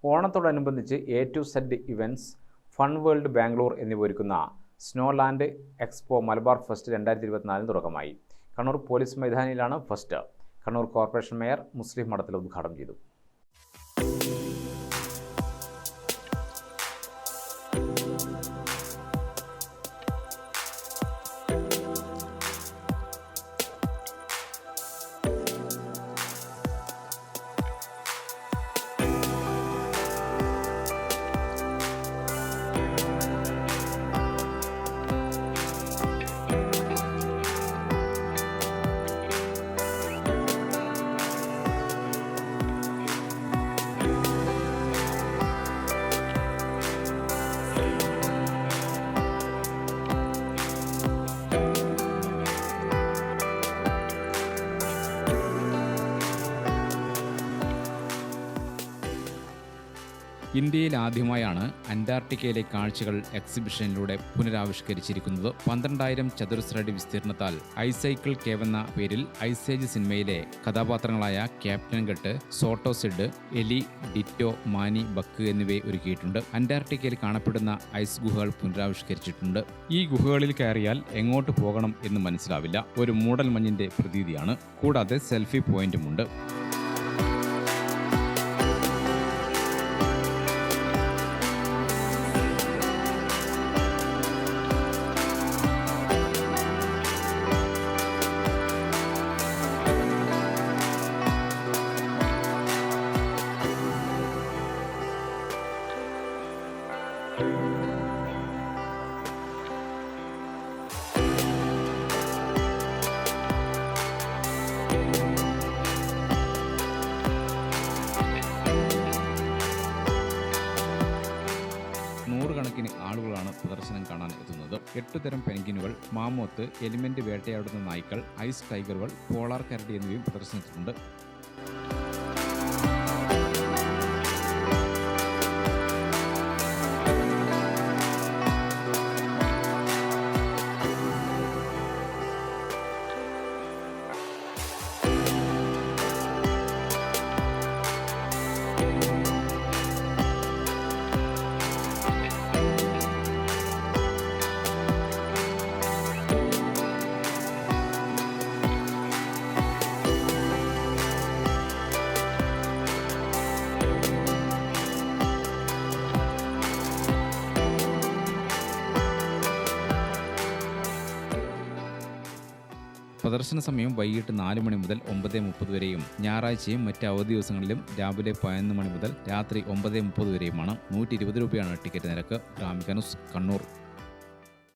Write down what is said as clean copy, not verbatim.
ഓണത്തോടനുബന്ധിച്ച് A to Z events, Fun World Bangalore എന്നിവ ഒരുക്കുന്ന സ്നോലാൻഡ് എക്സ്പോ മലബാർ ഫെസ്റ്റ് 2024 തുടക്കമായി. കണ്ണൂർ പോലീസ് മൈതാനിയിലാണ് fest. Kannur corporation mayor Muslim Madathil ഉദ്ഘാടനം ചെയ്തു. ഇന്ത്യയിൽ ആദ്യമായാണ് അന്റാർട്ടിക്കയിലെ കാഴ്ചകൾ എക്സിബിഷനിലൂടെ പുനരാവിഷ്കരിച്ചിരിക്കുന്നത്. 12,000 ചതുരശ്രയടി വിസ്തീർണത്താൽ ഐസൈക്കിൾ കേവെന്ന പേരിൽ ഐസേജ് സിനിമയിലെ കഥാപാത്രങ്ങളായ ക്യാപ്റ്റൻ ഗട്ട്, സോട്ടോ സിഡ്, എലി, ഡിറ്റോ, മാനി, ബക്ക് എന്നിവയെ ഒരുക്കിയിട്ടുണ്ട്. അന്റാർട്ടിക്കയിൽ കാണപ്പെടുന്ന ഐസ് ഗുഹകൾ പുനരാവിഷ്കരിച്ചിട്ടുണ്ട്. ഈ ഗുഹകളിൽ കയറിയാൽ എങ്ങോട്ട് പോകണം എന്ന് മനസ്സിലാവില്ല. ഒരു മൂടൽ മഞ്ഞിന്റെ പ്രതീതിയാണ്. കൂടാതെ സെൽഫി പോയിന്റുമുണ്ട്. നൂറുകണക്കിന് ആളുകളാണ് പ്രദർശനം കാണാൻ എത്തുന്നത്. 8 തരം പെൻഗ്വിനുകൾ, മാമോത്ത്, എലിമെന്റ് വേട്ടയാടുന്ന നായ്ക്കൾ, ഐസ് ടൈഗറുകൾ, പോളാർ കരടി എന്നിവയും പ്രദർശനത്തിലുണ്ട്. പ്രദർശന സമയം വൈകിട്ട് 4 മണി മുതൽ 9:30 വരെയും ഞായറാഴ്ചയും മറ്റ് അവധി ദിവസങ്ങളിലും രാവിലെ 11 മണി മുതൽ രാത്രി 9:30 വരെയുമാണ്. 120 രൂപയാണ് ടിക്കറ്റ് നിരക്ക്. ഗ്രാമിക ന്യൂസ്, കണ്ണൂർ.